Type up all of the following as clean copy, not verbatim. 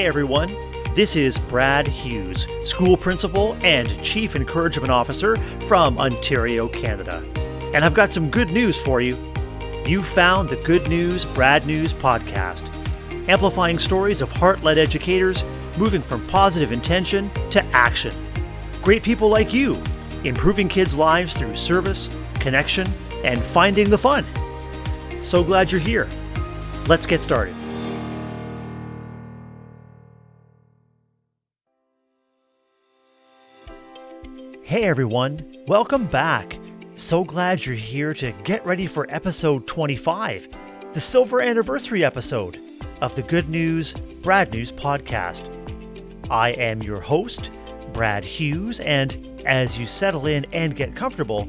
Hey everyone, this is Brad Hughes, School Principal and Chief Encouragement Officer from Ontario, Canada. And I've got some good news for you. You found the Good News, Brad News podcast, amplifying stories of heart-led educators moving from positive intention to action. Great people like you, improving kids' lives through service, connection, and finding the fun. So glad you're here. Let's get started. Hey everyone, welcome back. So glad you're here to get ready for episode 25, the silver anniversary episode of the Good News, Brad News podcast. I am your host, Brad Hughes, and as you settle in and get comfortable,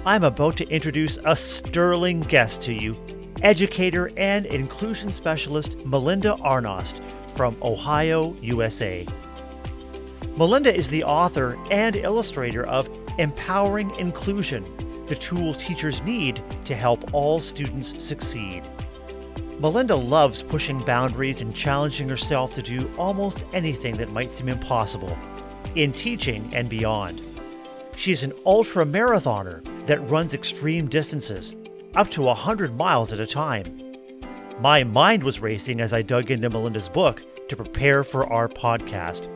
I'm about to introduce a sterling guest to you, educator and inclusion specialist Melinda Arnost from Ohio, USA. Melinda is the author and illustrator of Empowering Inclusion, the tool teachers need to help all students succeed. Melinda loves pushing boundaries and challenging herself to do almost anything that might seem impossible in teaching and beyond. She's an ultra marathoner that runs extreme distances, up to 100 miles at a time. My mind was racing as I dug into Melinda's book to prepare for our podcast.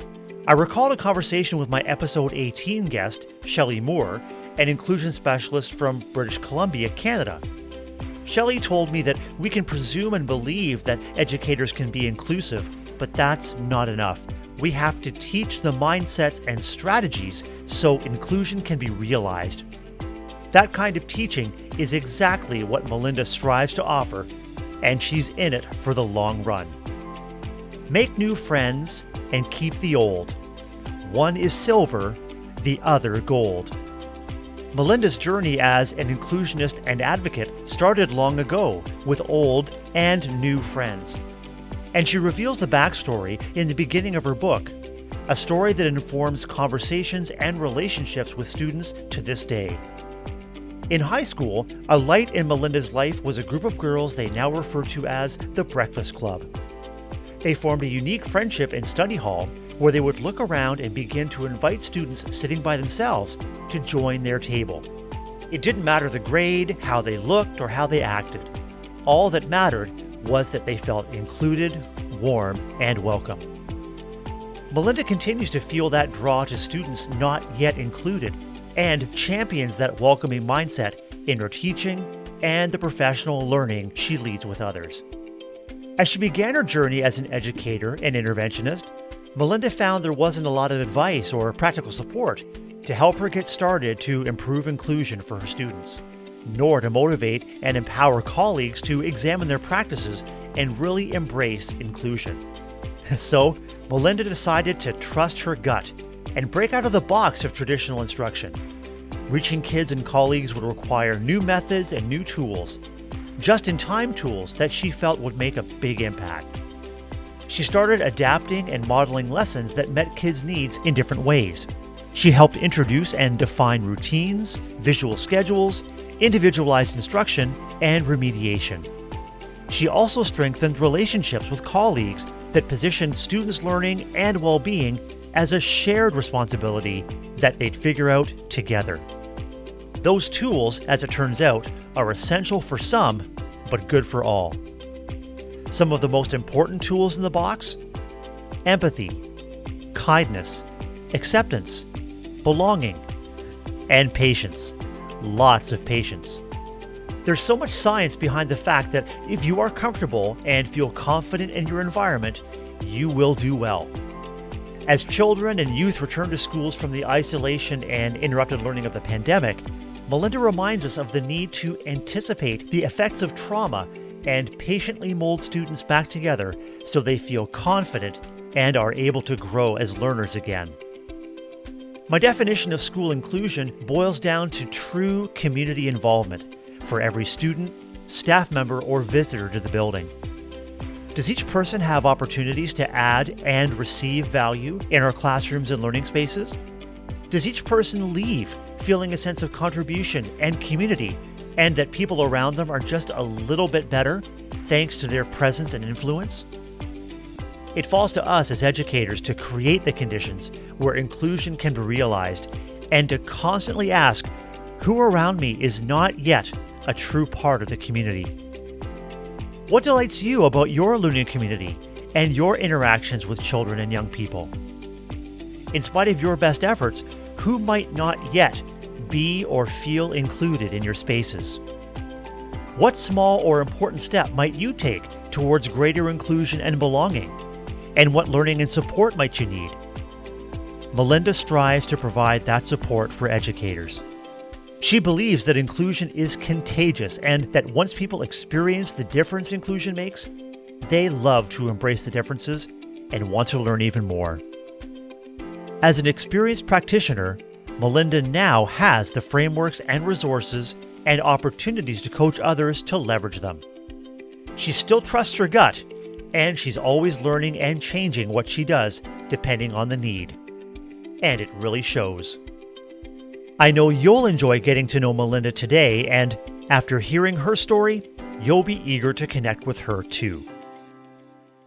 I recalled a conversation with my episode 18 guest, Shelley Moore, an inclusion specialist from British Columbia, Canada. Shelley told me that we can presume and believe that educators can be inclusive, but that's not enough. We have to teach the mindsets and strategies so inclusion can be realized. That kind of teaching is exactly what Melinda strives to offer, and she's in it for the long run. Make new friends and keep the old. One is silver, the other gold. Melinda's journey as an inclusionist and advocate started long ago with old and new friends. And she reveals the backstory in the beginning of her book, a story that informs conversations and relationships with students to this day. In high school, a light in Melinda's life was a group of girls they now refer to as the Breakfast Club. They formed a unique friendship in study hall where they would look around and begin to invite students sitting by themselves to join their table. It didn't matter the grade, how they looked, or how they acted. All that mattered was that they felt included, warm, and welcome. Melinda continues to feel that draw to students not yet included and champions that welcoming mindset in her teaching and the professional learning she leads with others. As she began her journey as an educator and interventionist, Melinda found there wasn't a lot of advice or practical support to help her get started to improve inclusion for her students, nor to motivate and empower colleagues to examine their practices and really embrace inclusion. So, Melinda decided to trust her gut and break out of the box of traditional instruction. Reaching kids and colleagues would require new methods and new tools, just-in-time tools that she felt would make a big impact. She started adapting and modeling lessons that met kids' needs in different ways. She helped introduce and define routines, visual schedules, individualized instruction, and remediation. She also strengthened relationships with colleagues that positioned students' learning and well-being as a shared responsibility that they'd figure out together. Those tools, as it turns out, are essential for some, but good for all. Some of the most important tools in the box: empathy, kindness, acceptance, belonging, and patience. Lots of patience. There's so much science behind the fact that if you are comfortable and feel confident in your environment, you will do well. As children and youth return to schools from the isolation and interrupted learning of the pandemic, Melinda reminds us of the need to anticipate the effects of trauma and patiently mold students back together so they feel confident and are able to grow as learners again. My definition of school inclusion boils down to true community involvement for every student, staff member, or visitor to the building. Does each person have opportunities to add and receive value in our classrooms and learning spaces? Does each person leave feeling a sense of contribution and community, and that people around them are just a little bit better thanks to their presence and influence? It falls to us as educators to create the conditions where inclusion can be realized and to constantly ask, who around me is not yet a true part of the community? What delights you about your learning community and your interactions with children and young people? In spite of your best efforts, who might not yet be or feel included in your spaces? What small or important step might you take towards greater inclusion and belonging? And what learning and support might you need? Melinda strives to provide that support for educators. She believes that inclusion is contagious and that once people experience the difference inclusion makes, they love to embrace the differences and want to learn even more. As an experienced practitioner, Melinda now has the frameworks and resources and opportunities to coach others to leverage them. She still trusts her gut, and she's always learning and changing what she does depending on the need. And it really shows. I know you'll enjoy getting to know Melinda today, and after hearing her story, you'll be eager to connect with her too.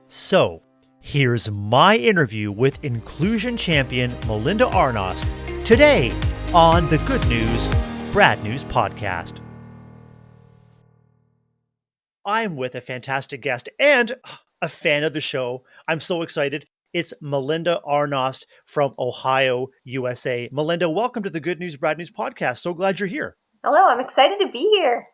So, here's my interview with inclusion champion Melinda Arnost today on the Good News, Brad News podcast. I'm with a fantastic guest and a fan of the show. I'm so excited. It's Melinda Arnost from Ohio, USA. Melinda, welcome to the Good News, Brad News podcast. So glad you're here. Hello, I'm excited to be here.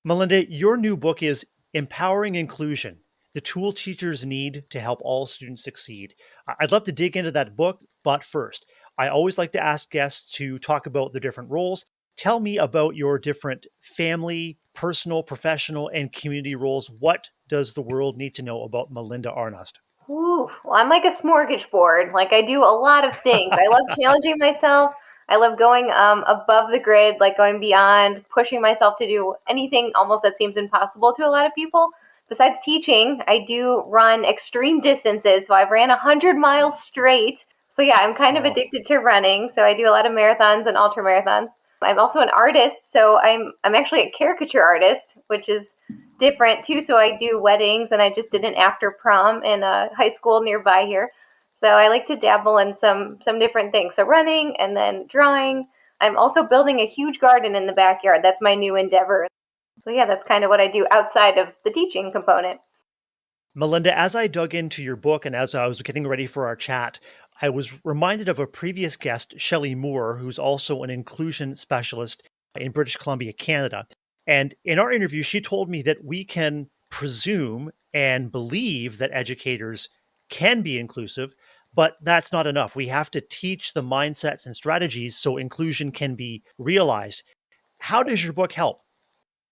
Melinda, your new book is Empowering Inclusion, the tool teachers need to help all students succeed. I'd love to dig into that book, but first, I always like to ask guests to talk about the different roles. Tell me about your different family, personal, professional, and community roles. What does the world need to know about Melinda Arnost? Ooh, well, I'm like a smorgasbord. Like I do a lot of things. I love challenging myself. I love going above the grid, like going beyond, pushing myself to do anything almost that seems impossible to a lot of people. Besides teaching, I do run extreme distances. So I've ran 100 miles straight. So yeah, I'm kind of addicted to running. So I do a lot of marathons and ultra marathons. I'm also an artist, so I'm actually a caricature artist, which is different too. So I do weddings, and I just did an after prom in a high school nearby here. So I like to dabble in some different things. So running and then drawing. I'm also building a huge garden in the backyard. That's my new endeavor. So yeah, that's kind of what I do outside of the teaching component. Melinda, as I dug into your book and as I was getting ready for our chat, I was reminded of a previous guest, Shelley Moore, who's also an inclusion specialist in British Columbia, Canada. And in our interview, she told me that we can presume and believe that educators can be inclusive, but that's not enough. We have to teach the mindsets and strategies so inclusion can be realized. How does your book help?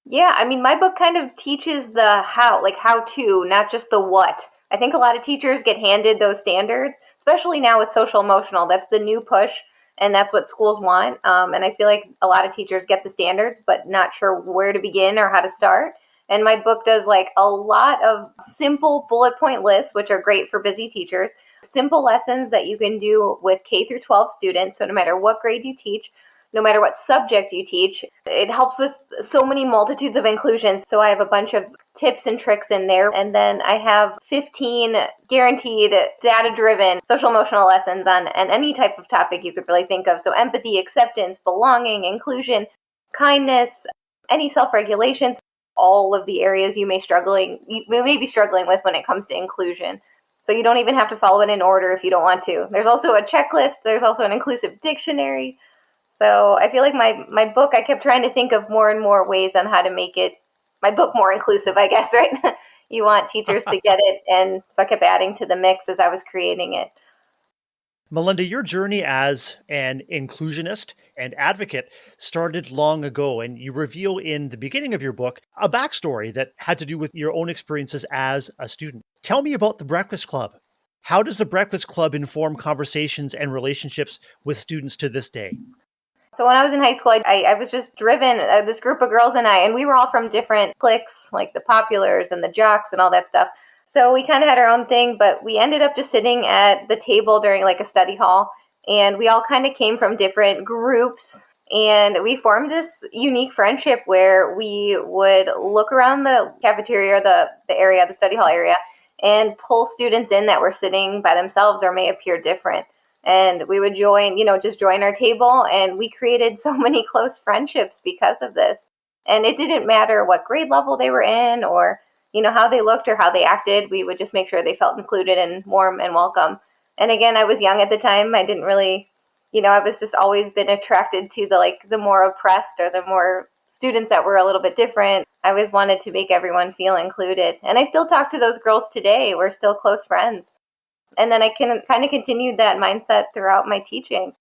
Yeah, I mean, my book kind of teaches the how, like how to, not just the what. I think a lot of teachers get handed those standards, especially now with social emotional. That's the new push, and that's what schools want. And I feel like a lot of teachers get the standards, but not sure where to begin or how to start. And my book does like a lot of simple bullet point lists, which are great for busy teachers, simple lessons that you can do with K through 12 students. So no matter what grade you teach, no matter what subject you teach, it helps with so many multitudes of inclusions. So I have a bunch of tips and tricks in there. And then I have 15 guaranteed data-driven social emotional lessons on and any type of topic you could really think of. So empathy, acceptance, belonging, inclusion, kindness, any self-regulations, all of the areas you may be struggling with when it comes to inclusion. So you don't even have to follow it in order if you don't want to. There's also a checklist. There's also an inclusive dictionary. So I feel like my book, I kept trying to think of more and more ways on how to make my book more inclusive, I guess, right? You want teachers to get it. And so I kept adding to the mix as I was creating it. Melinda, your journey as an inclusionist and advocate started long ago, and you reveal in the beginning of your book a backstory that had to do with your own experiences as a student. Tell me about the Breakfast Club. How does the Breakfast Club inform conversations and relationships with students to this day? So when I was in high school, I was just driven, this group of girls and we were all from different cliques, like the populars and the jocks and all that stuff. So we kind of had our own thing, but we ended up just sitting at the table during like a study hall. And we all kind of came from different groups. And we formed this unique friendship where we would look around the cafeteria, or the area, the study hall area, and pull students in that were sitting by themselves or may appear different. And we would join, just join our table, and we created so many close friendships because of this. And it didn't matter what grade level they were in or, how they looked or how they acted. We would just make sure they felt included and warm and welcome. And again, I was young at the time. I didn't really, I was just always been attracted to the more oppressed or the more students that were a little bit different. I always wanted to make everyone feel included. And I still talk to those girls today. We're still close friends. And then I can kind of continued that mindset throughout my teaching.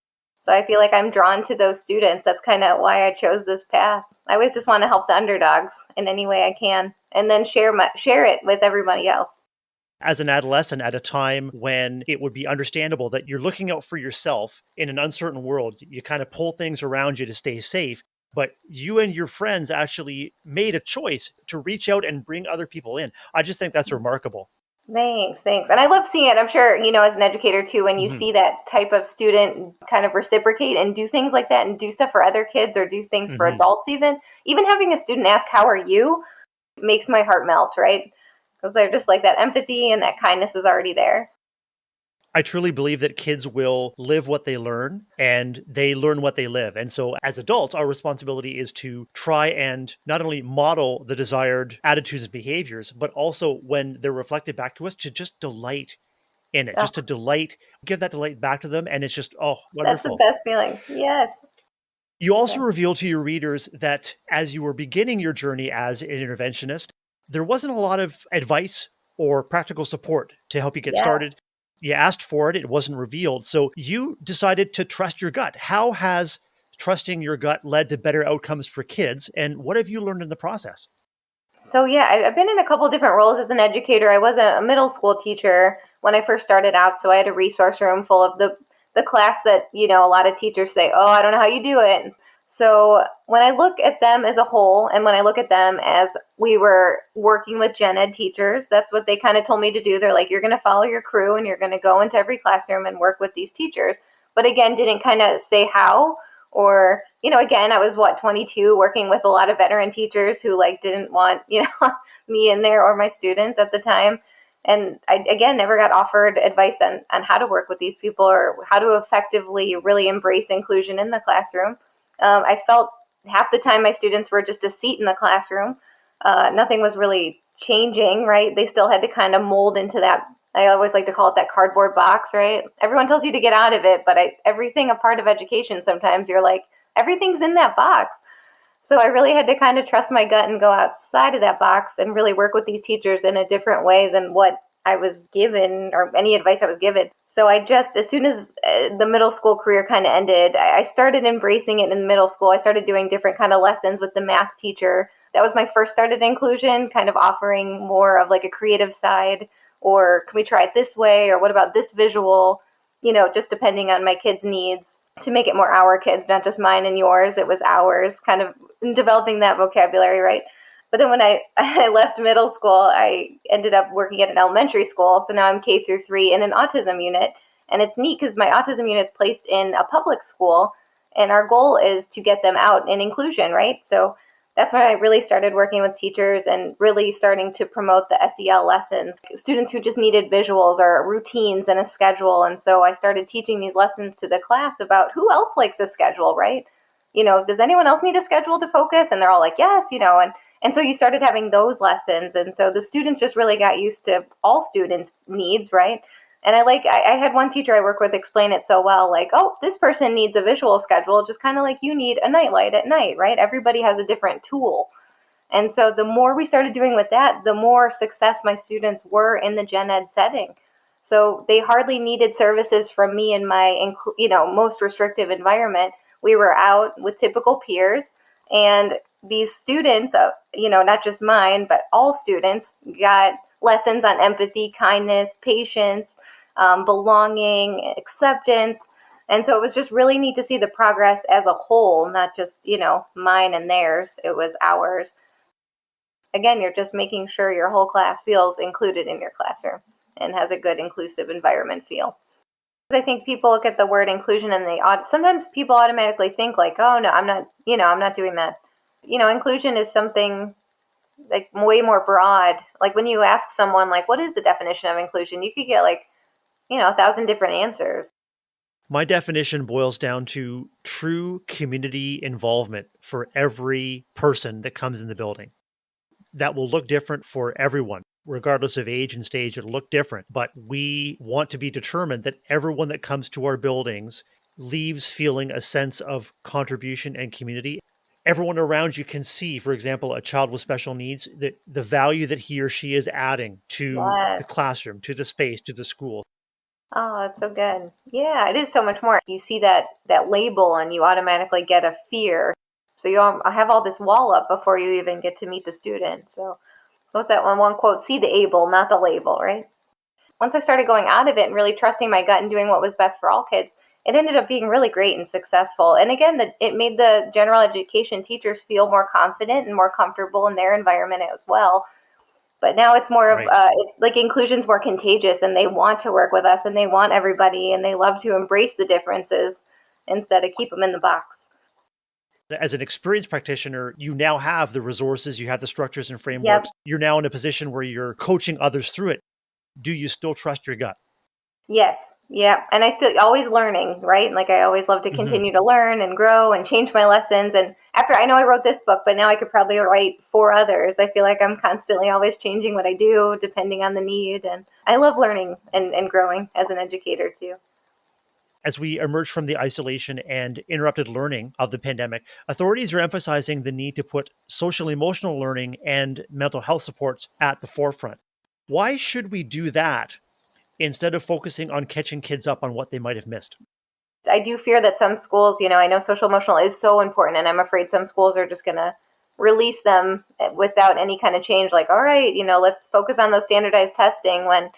So I feel like I'm drawn to those students. That's kind of why I chose this path. I always just want to help the underdogs in any way I can, and then share it with everybody else. As an adolescent, at a time when it would be understandable that you're looking out for yourself in an uncertain world, you kind of pull things around you to stay safe. But you and your friends actually made a choice to reach out and bring other people in. I just think that's remarkable. Thanks. And I love seeing it. I'm sure, as an educator too, when you see that type of student kind of reciprocate and do things like that and do stuff for other kids or do things for adults even having a student ask, "How are you?" makes my heart melt, right? Because they're just like that empathy and that kindness is already there. I truly believe that kids will live what they learn and they learn what they live. And so as adults, our responsibility is to try and not only model the desired attitudes and behaviors, but also when they're reflected back to us, to just delight in it, just to delight, give that delight back to them. And it's just, oh, wonderful. That's the best feeling. Yes. You also reveal to your readers that as you were beginning your journey as an interventionist, there wasn't a lot of advice or practical support to help you get started. You asked for it, it wasn't revealed. So you decided to trust your gut. How has trusting your gut led to better outcomes for kids? And what have you learned in the process? So yeah, I've been in a couple different roles as an educator. I was a middle school teacher when I first started out. So I had a resource room full of the class that, a lot of teachers say, "Oh, I don't know how you do it." So when I look at them as a whole, and when I look at them as we were working with gen ed teachers, that's what they kind of told me to do. They're like, "You're going to follow your crew and you're going to go into every classroom and work with these teachers." But again, didn't kind of say how, or, again, I was 22 working with a lot of veteran teachers who didn't want, me in there or my students at the time. And I, again, never got offered advice on how to work with these people or how to effectively really embrace inclusion in the classroom. I felt half the time my students were just a seat in the classroom. Nothing was really changing, right? They still had to kind of mold into that. I always like to call it that cardboard box, right? Everyone tells you to get out of it, but everything a part of education, sometimes you're like, everything's in that box. So I really had to kind of trust my gut and go outside of that box and really work with these teachers in a different way than what I was given or any advice I was given. So I just, as soon as the middle school career kind of ended, I started embracing it in middle school. I started doing different kind of lessons with the math teacher. That was my first start at inclusion, kind of offering more of a creative side, or can we try it this way? Or what about this visual? Just depending on my kids' needs to make it more our kids, not just mine and yours. It was ours, kind of developing that vocabulary, right? But then when I left middle school, I ended up working at an elementary school. So now I'm K through 3 in an autism unit. And it's neat because my autism unit is placed in a public school. And our goal is to get them out in inclusion, right? So that's when I really started working with teachers and really starting to promote the SEL lessons. Students who just needed visuals or routines and a schedule. And so I started teaching these lessons to the class about who else likes a schedule, right? Does anyone else need a schedule to focus? And they're all like, yes, and so you started having those lessons. And so the students just really got used to all students' needs, right? And I had one teacher I work with explain it so well, like, oh, this person needs a visual schedule, just kind of like you need a nightlight at night, right? Everybody has a different tool. And so the more we started doing with that, the more success my students were in the gen ed setting. So they hardly needed services from me in my, most restrictive environment. We were out with typical peers, and these students, not just mine, but all students got lessons on empathy, kindness, patience, belonging, acceptance. And so it was just really neat to see the progress as a whole, not just, mine and theirs. It was ours. Again, you're just making sure your whole class feels included in your classroom and has a good inclusive environment feel. I think people look at the word inclusion and sometimes people automatically think like, oh no, I'm not doing that. Inclusion is something like way more broad. Like when you ask someone like, what is the definition of inclusion? You could get like, 1,000 different answers. My definition boils down to true community involvement for every person that comes in the building. That will look different for everyone, regardless of age and stage. It'll look different, but we want to be determined that everyone that comes to our buildings leaves feeling a sense of contribution and community. Everyone around you can see, for example, a child with special needs, that the value that he or she is adding to the Yes. classroom, to the space, to the school. Oh, that's so good. Yeah, it is so much more. You see that label and you automatically get a fear. So you have all this wall up before you even get to meet the student. So what's that one quote? See the able, not the label, right? Once I started going out of it and really trusting my gut and doing what was best for all kids, it ended up being really great and successful. And again, it made the general education teachers feel more confident and more comfortable in their environment as well. But now it's more of Right. like inclusion's more contagious, and they want to work with us, and they want everybody, and they love to embrace the differences instead of keep them in the box. As an experienced practitioner, you now have the resources, you have the structures and Yep. frameworks. You're now in a position where you're coaching others through it. Do you still trust your gut? Yes. Yeah. And I still always learning, right? Like I always love to Hmm. continue to learn and grow and change my lessons. And after I know I wrote this book, but now I could probably write 4 others. I feel like I'm constantly always changing what I do depending on the need. And I love learning and growing as an educator too. As we emerge from the isolation and interrupted learning of the pandemic, authorities are emphasizing the need to put social emotional learning and mental health supports at the forefront. Why should we do that instead of focusing on catching kids up on what they might have missed? I do fear that some schools, I know social emotional is so important, and I'm afraid some schools are just going to release them without any kind of change. Like, all right, let's focus on those standardized testing when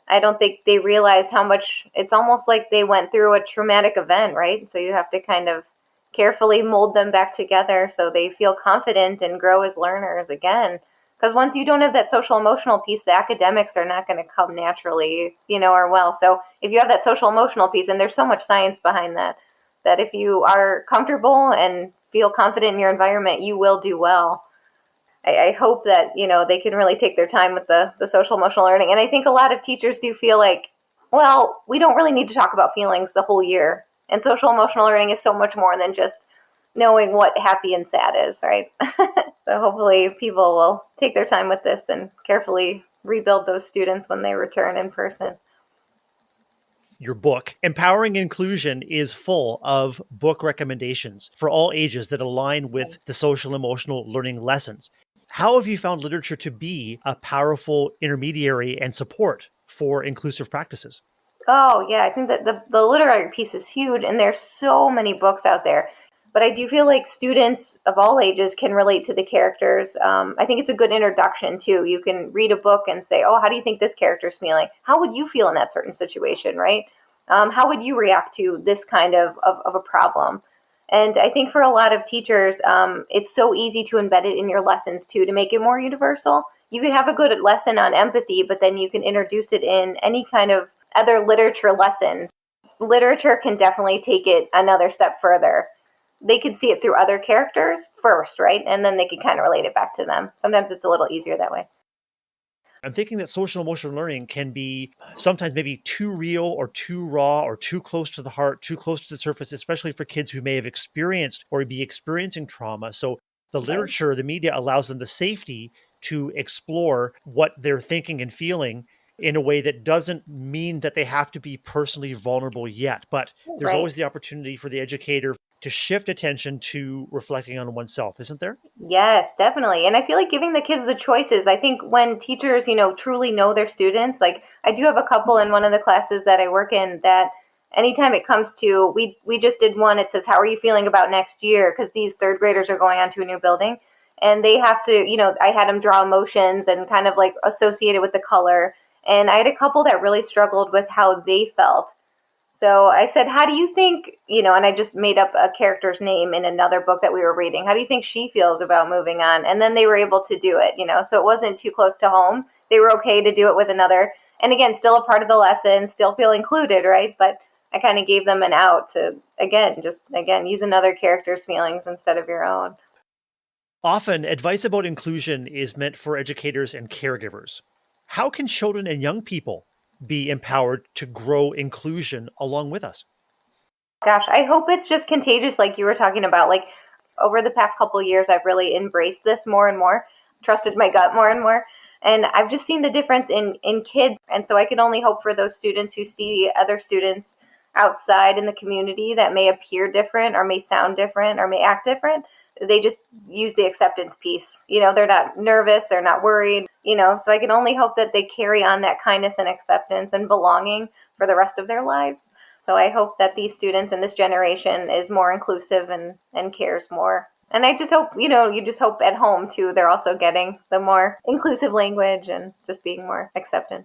I don't think they realize how much it's almost like they went through a traumatic event, right? So you have to kind of carefully mold them back together so they feel confident and grow as learners again. Because once you don't have that social emotional piece, the academics are not going to come naturally, or well. So if you have that social emotional piece, and there's so much science behind that, that if you are comfortable and feel confident in your environment, you will do well. I hope that they can really take their time with the social emotional learning. And I think a lot of teachers do feel like, well, we don't really need to talk about feelings the whole year. And social emotional learning is so much more than just knowing what happy and sad is, right? So hopefully people will take their time with this and carefully rebuild those students when they return in person. Your book, Empowering Inclusion, is full of book recommendations for all ages that align with the social emotional learning lessons. How have you found literature to be a powerful intermediary and support for inclusive practices? Oh, yeah, I think that the literary piece is huge, and there's so many books out there. But I do feel like students of all ages can relate to the characters. I think it's a good introduction, too. You can read a book and say, oh, how do you think this character's feeling? How would you feel in that certain situation, right? How would you react to this kind of a problem? And I think for a lot of teachers, it's so easy to embed it in your lessons, too, to make it more universal. You could have a good lesson on empathy, but then you can introduce it in any kind of other literature lessons. Literature can definitely take it another step further. They can see it through other characters first, right? And then they can kind of relate it back to them. Sometimes it's a little easier that way. I'm thinking that social emotional learning can be sometimes maybe too real or too raw or too close to the heart, too close to the surface, especially for kids who may have experienced or be experiencing trauma. So the Right. literature, the media allows them the safety to explore what they're thinking and feeling in a way that doesn't mean that they have to be personally vulnerable yet. But there's Right. always the opportunity for the educator to shift attention to reflecting on oneself, isn't there? Yes, definitely. And I feel like giving the kids the choices. I think when teachers, truly know their students, like I do have a couple in one of the classes that I work in that anytime it comes to we just did one, it says, how are you feeling about next year? Because these third graders are going on to a new building and they have to, I had them draw emotions and kind of like associate it with the color. And I had a couple that really struggled with how they felt. So I said, how do you think, and I just made up a character's name in another book that we were reading. How do you think she feels about moving on? And then they were able to do it, so it wasn't too close to home. They were okay to do it with another. And again, still a part of the lesson, still feel included, right? But I kind of gave them an out to, again, use another character's feelings instead of your own. Often, advice about inclusion is meant for educators and caregivers. How can children and young people be empowered to grow inclusion along with us? Gosh, I hope it's just contagious, like you were talking about. Like over the past couple of years, I've really embraced this more and more, trusted my gut more and more. And I've just seen the difference in kids. And so I can only hope for those students who see other students outside in the community that may appear different or may sound different or may act different. They just use the acceptance piece. They're not nervous, they're not worried, so I can only hope that they carry on that kindness and acceptance and belonging for the rest of their lives. So I hope that these students and this generation is more inclusive and cares more. And I just hope, you just hope at home too, they're also getting the more inclusive language and just being more acceptant.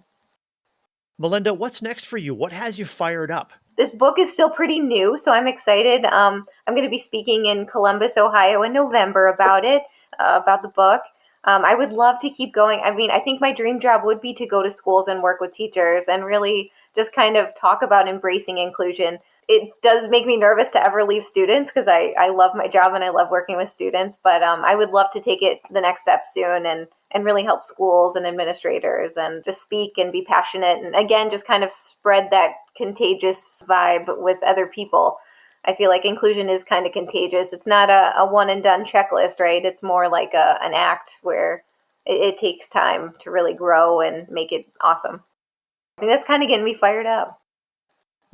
Melinda, what's next for you? What has you fired up? This book is still pretty new, so I'm excited. I'm going to be speaking in Columbus, Ohio in November about it, about the book. I would love to keep going. I mean, I think my dream job would be to go to schools and work with teachers and really just kind of talk about embracing inclusion. It does make me nervous to ever leave students because I love my job and I love working with students, but I would love to take it the next step soon and really help schools and administrators and just speak and be passionate. And again, just kind of spread that contagious vibe with other people. I feel like inclusion is kind of contagious. It's not a one and done checklist, right? It's more like an act where it takes time to really grow and make it awesome. I think that's kind of getting me fired up.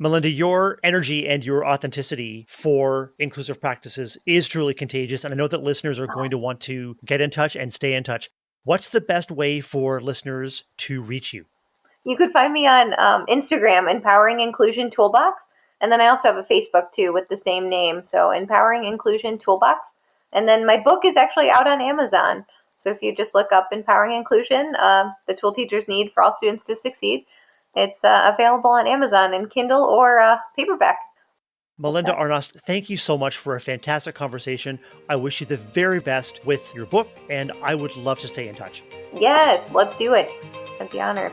Melinda, your energy and your authenticity for inclusive practices is truly contagious. And I know that listeners are going to want to get in touch and stay in touch. What's the best way for listeners to reach you? You could find me on Instagram, Empowering Inclusion Toolbox. And then I also have a Facebook too with the same name. So Empowering Inclusion Toolbox. And then my book is actually out on Amazon. So if you just look up Empowering Inclusion, the tool teachers need for all students to succeed, it's available on Amazon in Kindle or paperback. Melinda Arnost, thank you so much for a fantastic conversation. I wish you the very best with your book, and I would love to stay in touch. Yes, let's do it. I'd be honored.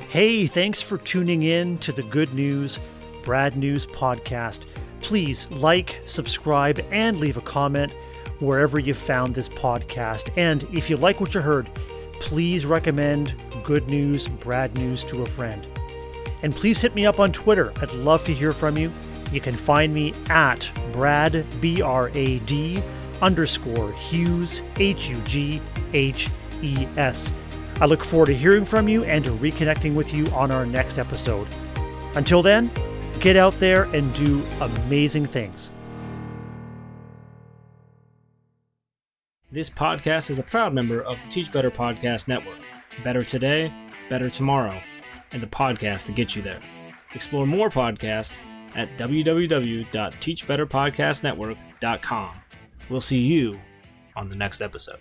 Hey, thanks for tuning in to the Good News, Brad News podcast. Please like, subscribe, and leave a comment wherever you found this podcast. And if you like what you heard, please recommend Good News, Brad News to a friend. And please hit me up on Twitter. I'd love to hear from you. You can find me at Brad, BRAD, _Hughes, HUGHES. I look forward to hearing from you and to reconnecting with you on our next episode. Until then, get out there and do amazing things. This podcast is a proud member of the Teach Better Podcast Network. Better today, better tomorrow, and the podcast to get you there. Explore more podcasts at www.teachbetterpodcastnetwork.com. We'll see you on the next episode.